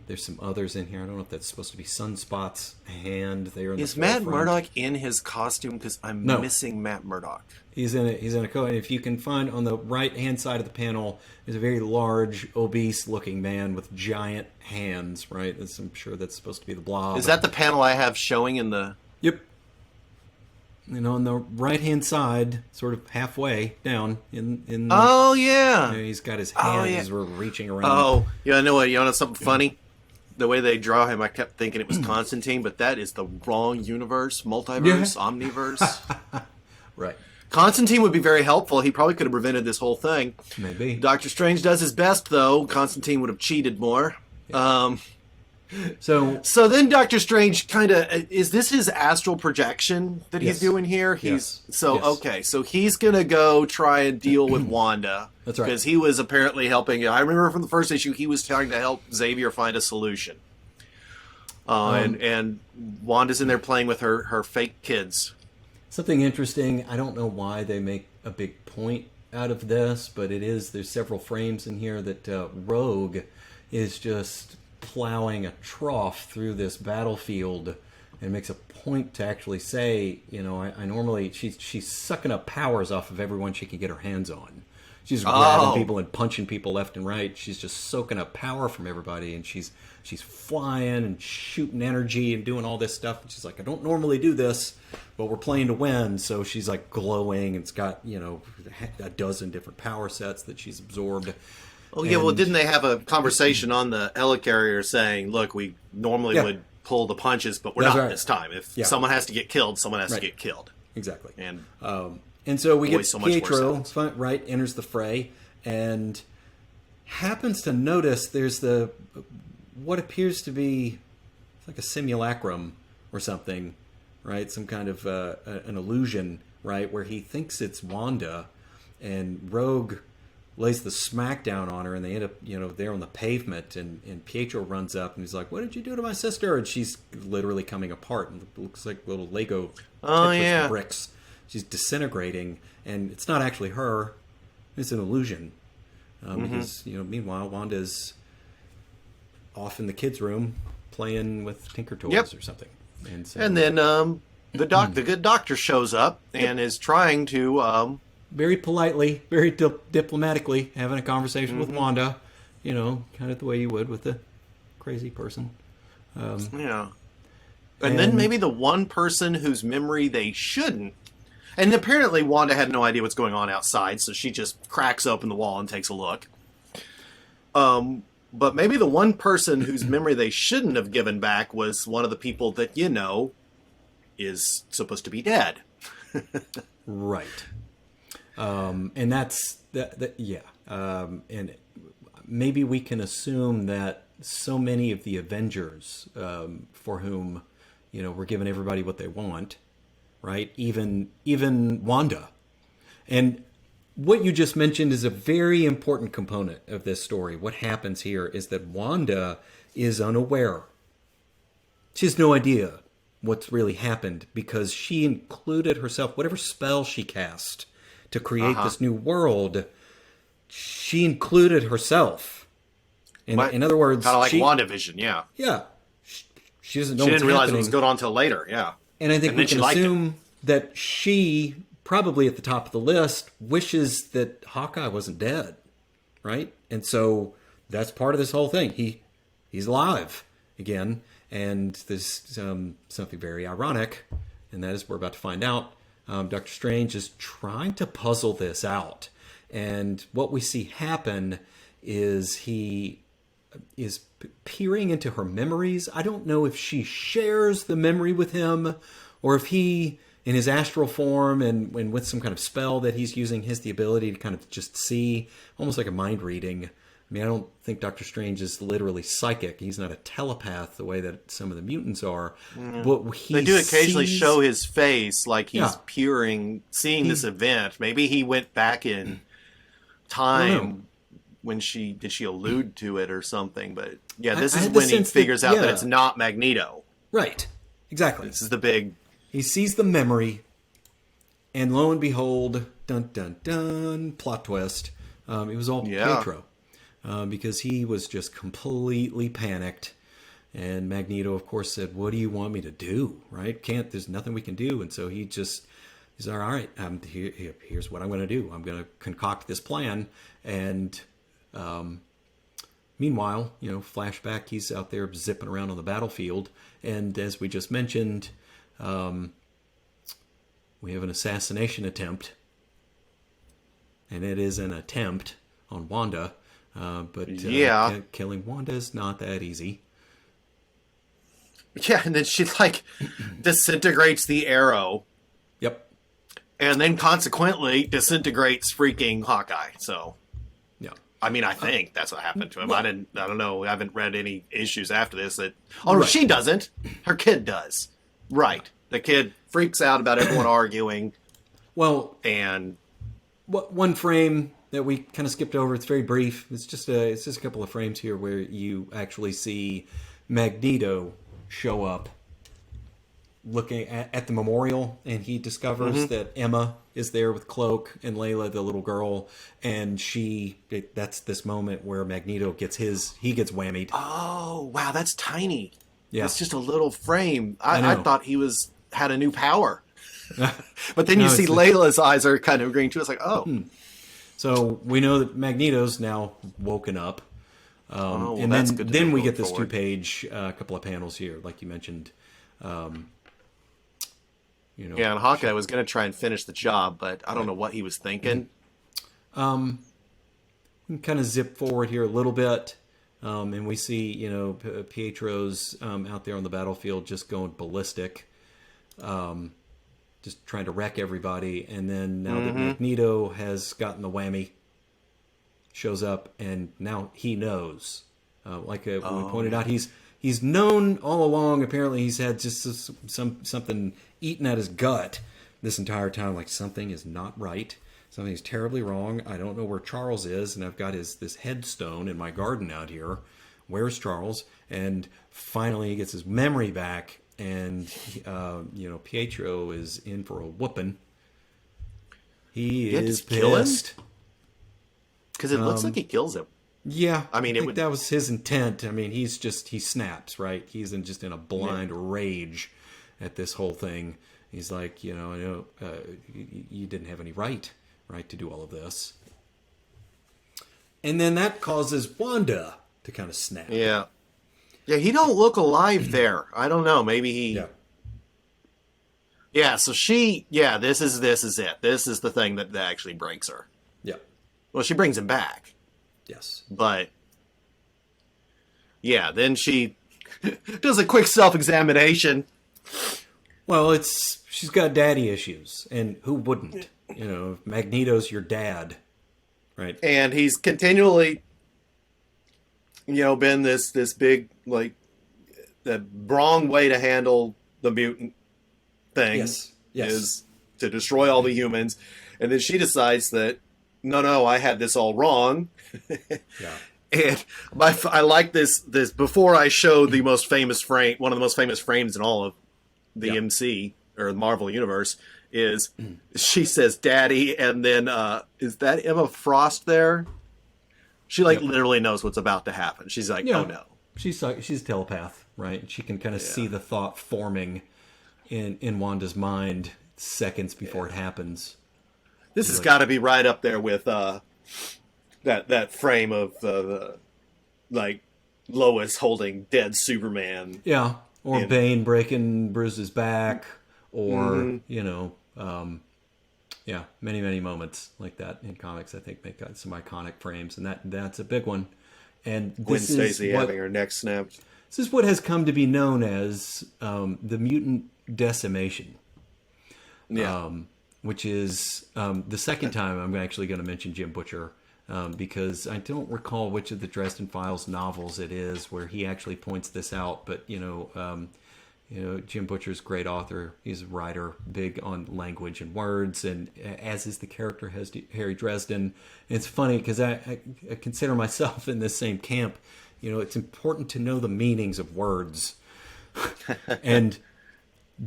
There's some others in here. I don't know if that's supposed to be Sunspot's hand there. Is Matt Murdock in his costume? Because I'm missing Matt Murdock. He's in a coat. And if you can find on the right-hand side of the panel, there's a very large, obese-looking man with giant hands, right? I'm sure that's supposed to be the Blob. Is that the panel I have showing in the... Yep. And on the right-hand side, sort of halfway down in oh, yeah. He's got his hand as we're reaching around. Oh, yeah, I know what. You know something funny? The way they draw him, I kept thinking it was Constantine, but that is the wrong universe, multiverse, omniverse. Right. Constantine would be very helpful. He probably could have prevented this whole thing. Maybe. Doctor Strange does his best, though. Constantine would have cheated more. Yeah. So then Doctor Strange kind of, is this his astral projection that he's doing here? Okay, so he's going to go try and deal with Wanda. That's right. Because he was apparently helping, I remember from the first issue, he was trying to help Xavier find a solution. And Wanda's in there playing with her fake kids. Something interesting, I don't know why they make a big point out of this, but there's several frames in here that Rogue is just plowing a trough through this battlefield and makes a point to actually say, I normally, she's sucking up powers off of everyone she can get her hands on. She's grabbing people and punching people left and right. She's just soaking up power from everybody, and she's flying and shooting energy and doing all this stuff. And she's like, I don't normally do this, but we're playing to win. So she's like glowing, and it's got a dozen different power sets that she's absorbed. Oh yeah, well, didn't they have a conversation on the helicarrier saying, "Look, we normally would pull the punches, but we're not this time. If someone has to get killed, someone has to get killed." Exactly. And so we get so Pietro, right, enters the fray and happens to notice there's what appears to be like a simulacrum or something, right? Some kind of an illusion, right, where he thinks it's Wanda, and Rogue lays the smackdown on her, and they end up, there on the pavement, and Pietro runs up, and he's like, "What did you do to my sister?" And she's literally coming apart, and it looks like little Lego Tetris bricks. She's disintegrating, and it's not actually her. It's an illusion. Because, meanwhile, Wanda's off in the kids' room playing with Tinker Toys or something. And then the good doctor shows up and is trying to... very politely, very diplomatically, having a conversation with Wanda, kind of the way you would with a crazy person. And then maybe the one person whose memory they shouldn't. And apparently Wanda had no idea what's going on outside, so she just cracks open the wall and takes a look. But maybe the one person whose memory they shouldn't have given back was one of the people that, is supposed to be dead. Right. And that's and maybe we can assume that so many of the Avengers, for whom, we're giving everybody what they want, right? Even Wanda. And what you just mentioned is a very important component of this story. What happens here is that Wanda is unaware. She has no idea what's really happened because she included herself, whatever spell she cast to create this new world, she included herself. In other words, kind of like WandaVision, yeah. Yeah. She doesn't know she what's didn't realize happening. what was going on until later, yeah. And I think we can assume that she, probably at the top of the list, wishes that Hawkeye wasn't dead, right? And so that's part of this whole thing. He's alive again, and there's something very ironic, and that is we're about to find out. Doctor Strange is trying to puzzle this out, and what we see happen is he is peering into her memories. I don't know if she shares the memory with him, or if he, in his astral form and with some kind of spell that he's using, has the ability to kind of just see, almost like a mind reading. I mean, I don't think Doctor Strange is literally psychic. He's not a telepath the way that some of the mutants are. But they do occasionally show his face, like he's peering, seeing this event. Maybe he went back in time when she allude to it or something. But yeah, this is when he figures out that it's not Magneto. Right. Exactly. This is the big... He sees the memory, and lo and behold, dun dun dun, plot twist. It was all Pietro. Because he was just completely panicked. And Magneto, of course, said, "What do you want me to do?" Right? There's nothing we can do. And so he's like, "All right, here's what I'm going to do. I'm going to concoct this plan." And meanwhile, flashback, he's out there zipping around on the battlefield. And as we just mentioned, we have an assassination attempt. And it is an attempt on Wanda. But killing Wanda is not that easy. Yeah, and then she disintegrates the arrow. Yep. And then consequently disintegrates freaking Hawkeye. So, yeah. I mean, I think that's what happened to him. I don't know. I haven't read any issues after this that. Right. She doesn't. Her kid does. Right. The kid freaks out about everyone arguing. Well, and one frame that we kind of skipped over. It's very brief. It's just a couple of frames here where you actually see Magneto show up looking at the memorial, and he discovers that Emma is there with Cloak and Layla, the little girl, and that's this moment where Magneto gets whammied. Oh, wow, that's tiny. Yeah. It's just a little frame. I thought he had a new power. But then you see Layla's eyes are kind of green too. It's like, oh. So we know that Magneto's now woken up. And then we get this 2-page couple of panels here, like you mentioned. And Hawkeye was going to try and finish the job, but I don't know what he was thinking. We kind of zip forward here a little bit, and we see, you know, Pietro's out there on the battlefield just going ballistic, just trying to wreck everybody. And then now that Magneto has gotten the whammy, shows up, and now he knows. Like we pointed out, he's known all along. Apparently, he's had just something eaten at his gut this entire time. Like, something is not right. Something's terribly wrong. I don't know where Charles is, and I've got this headstone in my garden out here. Where's Charles? And finally, he gets his memory back, and you know, Pietro is in for a whooping. He is pissed. Because it looks like he kills him. Yeah, I think that was his intent. I mean, he snaps, right? He's just in a blind rage at this whole thing. He's like, you know, I know you didn't have any right to do all of this. And then that causes Wanda to kind of snap. Yeah. Yeah, he don't look alive there. I don't know. Maybe he... Yeah. Yeah, so she... Yeah, this is it. This is the thing that actually breaks her. Yeah. Well, she brings him back. Yes. But... Yeah, then she does a quick self-examination. Well, she's got daddy issues, and who wouldn't? You know, Magneto's your dad, right? And he's continually, you know, been this big, like, the wrong way to handle the mutant thing. Yes. Is to destroy all the humans. And then she decides that, no, I had this all wrong. Yeah. And I like this before I show the most famous frame, one of the most famous frames in all of the MC or the Marvel Universe, is she says daddy, and then is that Emma Frost there? She literally knows what's about to happen. She's like, oh no. She's a telepath, right? She can kind of see the thought forming in Wanda's mind seconds before it happens. This has got to be right up there with that frame of the like Lois holding dead Superman. Yeah. Or Bane breaking Bruce's back, or, you know, many moments like that in comics, I think, make some iconic frames, and that's a big one. And Gwen Stacy having her neck snapped. This is what has come to be known as the mutant decimation. Yeah. Which is the second time I'm actually going to mention Jim Butcher. Because I don't recall which of the Dresden Files novels it is where he actually points this out. But you know, Jim Butcher's a great author. He's a writer, big on language and words, and as is the character Harry Dresden. And it's funny because I consider myself in this same camp. You know, it's important to know the meanings of words, and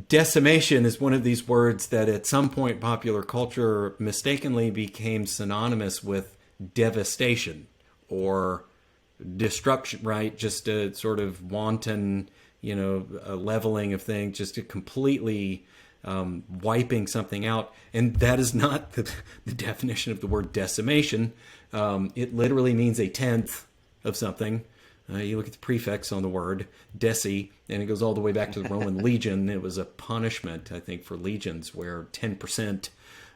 decimation is one of these words that at some point popular culture mistakenly became synonymous with devastation or destruction, right? Just a sort of wanton, you know, a leveling of things, just a completely wiping something out. And that is not the definition of the word decimation. It literally means a tenth of something. You look at the prefix on the word, deci, and it goes all the way back to the Roman legion. It was a punishment, I think, for legions where 10%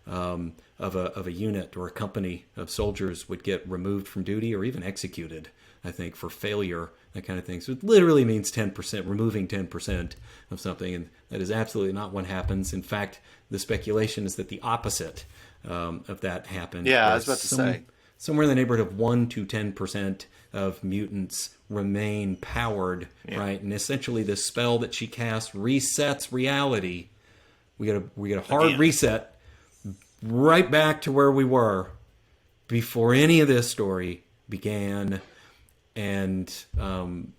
of a unit or a company of soldiers would get removed from duty or even executed, I think, for failure, that kind of thing. So it literally means 10%, removing 10% of something, and that is absolutely not what happens. In fact, the speculation is that the opposite of that happened. Yeah, I was about to say. Somewhere in the neighborhood of 1 to 10% of mutants remain powered, right? And essentially the spell that she casts resets reality. We get a hard reset right back to where we were before any of this story began. And,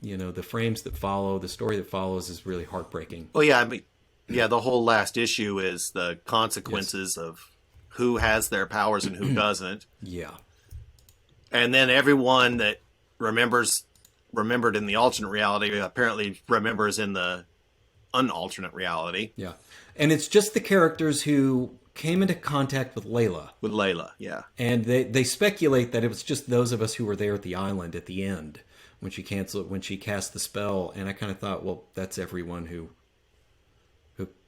you know, the frames that follow, the story that follows is really heartbreaking. Oh, yeah. I mean, yeah, the whole last issue is the consequences of who has their powers and who doesn't. Yeah. And then everyone that remembered in the alternate reality apparently remembers in the unalternate reality. Yeah. And it's just the characters who came into contact with Layla. With Layla, yeah. And they speculate that it was just those of us who were there at the island at the end when she cast the spell. And I kind of thought, well, that's everyone who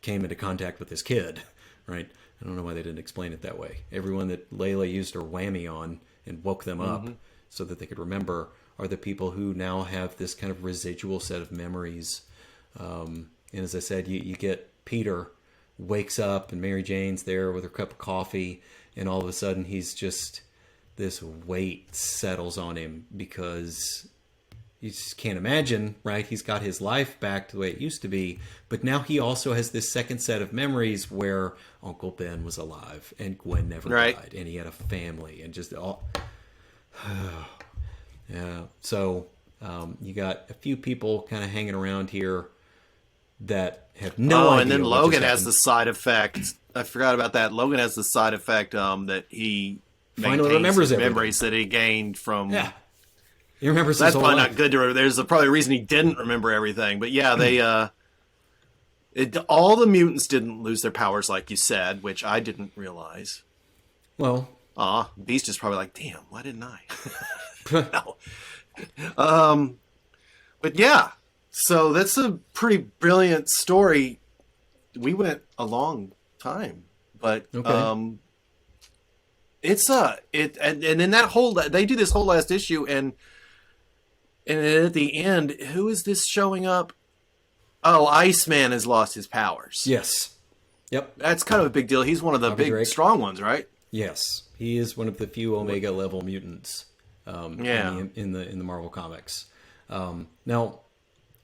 came into contact with this kid, right? I don't know why they didn't explain it that way. Everyone that Layla used her whammy on and woke them up so that they could remember, are the people who now have this kind of residual set of memories. And as I said, you get Peter wakes up and Mary Jane's there with her cup of coffee, and all of a sudden he's just, this weight settles on him because you just can't imagine, right? He's got his life back to the way it used to be, but now he also has this second set of memories where Uncle Ben was alive and Gwen never died, and he had a family, and just all. Yeah. So you got a few people kind of hanging around here that have no idea. And then Logan has the side effect. I forgot about that. Logan has the side effect that he finally remembers his memories that he gained from. Yeah. He remembers That's his probably whole life. not good to remember. There's probably a reason he didn't remember everything. But yeah, they all the mutants didn't lose their powers like you said, which I didn't realize. Well, Beast is probably like, damn, why didn't I? No. But yeah, so that's a pretty brilliant story. We went a long time, but okay. it's and in that whole, they do this whole last issue, and at the end, who is this showing up? Oh, Iceman has lost his powers. Yes. Yep. That's kind of a big deal. He's one of the big, strong ones, right? Yes. He is one of the few Omega level mutants. In the Marvel comics. Now,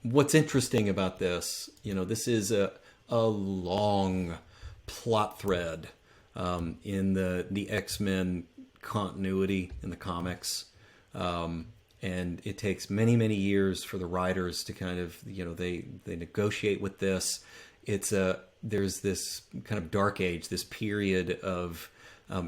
what's interesting about this, this is a long plot thread in the X-Men continuity in the comics. And it takes many, many years for the writers to kind of, they negotiate with this. There's this kind of dark age, this period of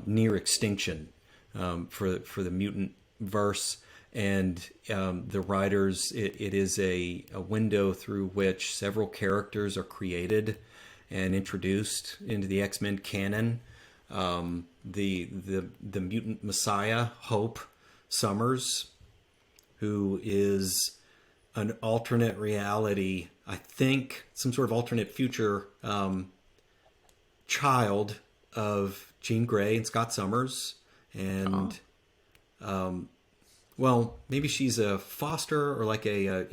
near extinction for the mutant verse, and the writers, it is a window through which several characters are created and introduced into the X-Men canon. The mutant messiah, Hope Summers, who is an alternate reality, I think some sort of alternate future child of Jean Grey and Scott Summers, and well, maybe she's a foster or like a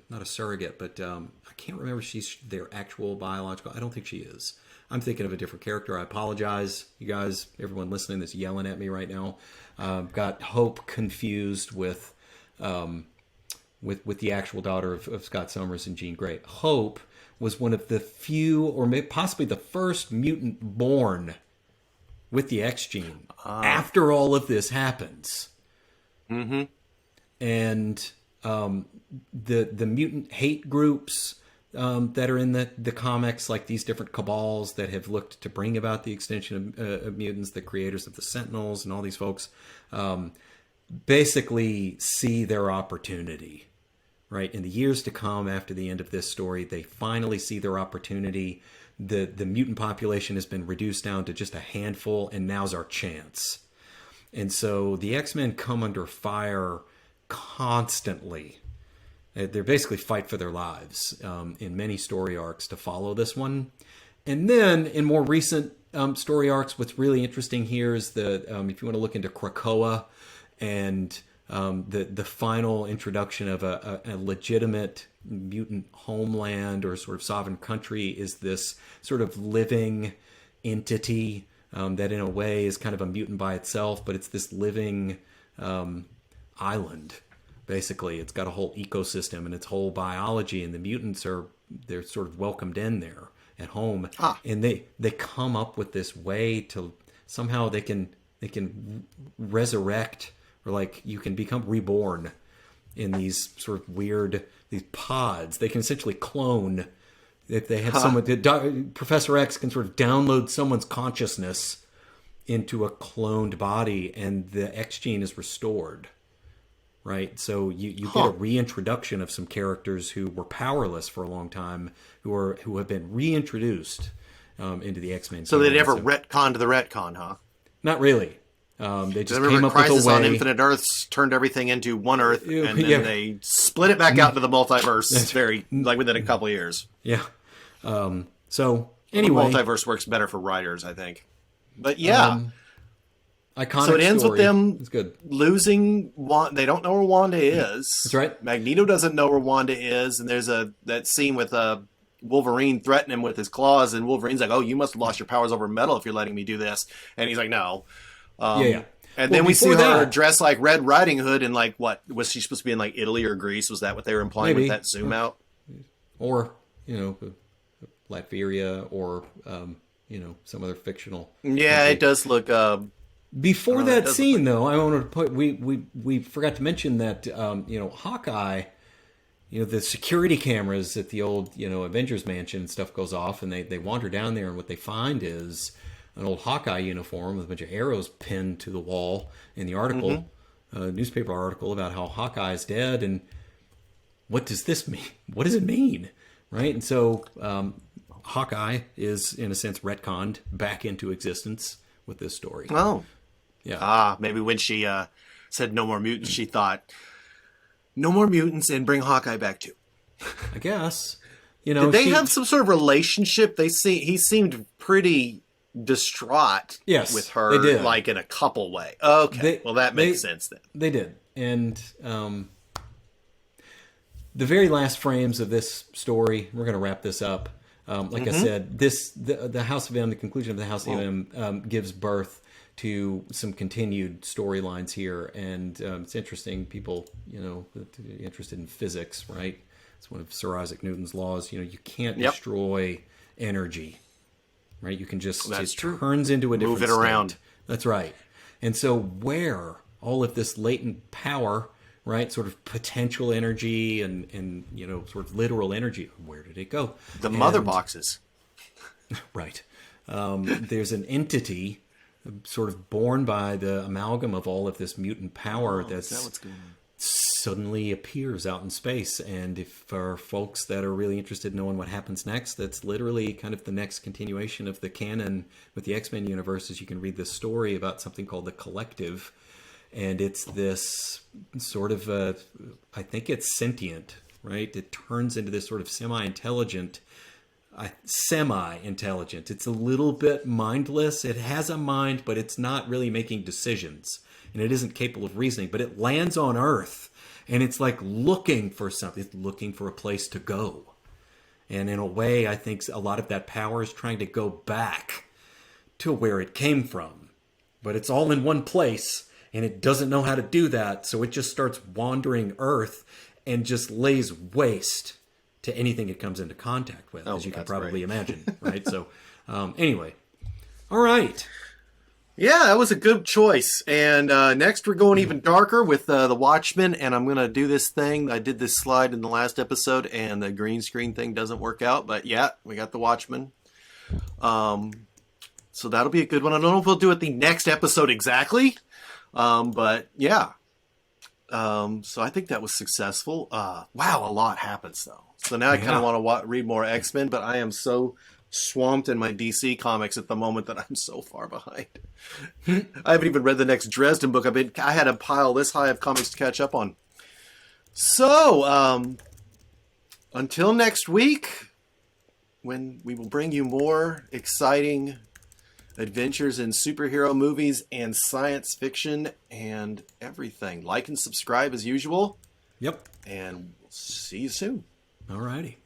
not a surrogate, but I can't remember if she's their actual biological. I don't think she is. I'm thinking of a different character. I apologize, you guys, everyone listening that's yelling at me right now. Got Hope confused with the actual daughter of Scott Summers and Jean Grey. Hope was one of the few, or maybe possibly the first mutant born with the X gene after all of this happens. Mm-hmm. And the mutant hate groups that are in the comics, like these different cabals that have looked to bring about the extinction of mutants, the creators of the Sentinels and all these folks, basically see their opportunity. Right, in the years to come after the end of this story, they finally see their opportunity. The mutant population has been reduced down to just a handful, and now's our chance. And so the X-Men come under fire constantly. They basically fight for their lives in many story arcs to follow this one. And then in more recent story arcs, what's really interesting here is if you want to look into Krakoa and the final introduction of a legitimate mutant homeland or sort of sovereign country is this sort of living entity that in a way is kind of a mutant by itself, but it's this living island. Basically, it's got a whole ecosystem and its whole biology, and the mutants they're sort of welcomed in there at home, and they come up with this way to somehow they can resurrect. Or like you can become reborn in these sort of weird these pods. They can essentially clone. If they have someone, Professor X can sort of download someone's consciousness into a cloned body, and the X gene is restored. Right, so you get a reintroduction of some characters who were powerless for a long time, who have been reintroduced into the X-Men. So they never retconned the retcon, huh? Not really. They just came up with a way. on Infinite Earths turned everything into one Earth, and then they split it back out into the multiverse within a couple of years. Yeah. So anyway, the multiverse works better for writers, I think. But yeah, iconic. So it ends story. with them It's good. losing. They don't know where Wanda is. That's right. Magneto doesn't know where Wanda is, and there's that scene with Wolverine threatening him with his claws, and Wolverine's like, "Oh, you must have lost your powers over metal if you're letting me do this." And he's like, "No." Yeah. And then we see before her that- dressed like Red Riding Hood, and like, what was she supposed to be in, like Italy or Greece? Was that what they were implying Maybe. with that zoom out? Or Latveria, or some other fictional. Yeah, country. it does look. Before it that does scene, though, I wanted to put we forgot to mention that Hawkeye, the security cameras at the old Avengers mansion and stuff goes off, and they wander down there, and what they find is an old Hawkeye uniform with a bunch of arrows pinned to the wall in the article, newspaper article about how Hawkeye is dead, and what does this mean? What does it mean, right? And so Hawkeye is, in a sense, retconned back into existence with this story. Oh, yeah. Maybe when she said no more mutants, she thought no more mutants and bring Hawkeye back too. I guess. Did they have some sort of relationship? He seemed pretty distraught with her, they did. like in a couple way. Okay, well that makes sense then. They did, and the very last frames of this story, we're going to wrap this up. Like I said, the House of M, the conclusion of the House of M, gives birth to some continued storylines here, and it's interesting. People, interested in physics, right? It's one of Sir Isaac Newton's laws. You can't destroy energy, right? You can just turns into a different move it around. State. That's right. And so where all of this latent power, right, sort of potential energy and sort of literal energy, where did it go? The mother boxes. Right. There's an entity sort of born by the amalgam of all of this mutant power that suddenly appears out in space. And if for folks that are really interested in knowing what happens next, that's literally kind of the next continuation of the canon with the X-Men universe, is you can read this story about something called the Collective. And it's this sort of, I think it's sentient, right? It turns into this sort of semi-intelligent. It's a little bit mindless. It has a mind, but it's not really making decisions. And it isn't capable of reasoning. But it lands on Earth. And it's like looking for something. It's looking for a place to go. And in a way, I think a lot of that power is trying to go back to where it came from. But it's all in one place. And it doesn't know how to do that. So it just starts wandering Earth and just lays waste to anything it comes into contact with, as you can probably imagine, right? So, anyway, all right. Yeah, that was a good choice. And next we're going even darker with The Watchmen, and I'm going to do this thing. I did this slide in the last episode, and the green screen thing doesn't work out, but yeah, we got The Watchmen. So that'll be a good one. I don't know if we'll do it the next episode exactly, but yeah. So I think that was successful. Wow, a lot happens though. So now I kind of want to read more X-Men, but I am so swamped in my DC comics at the moment that I'm so far behind. I haven't even read the next Dresden book. I had a pile this high of comics to catch up on. So, until next week, when we will bring you more exciting adventures in superhero movies and science fiction and everything. Like and subscribe as usual. Yep. And we'll see you soon. All righty.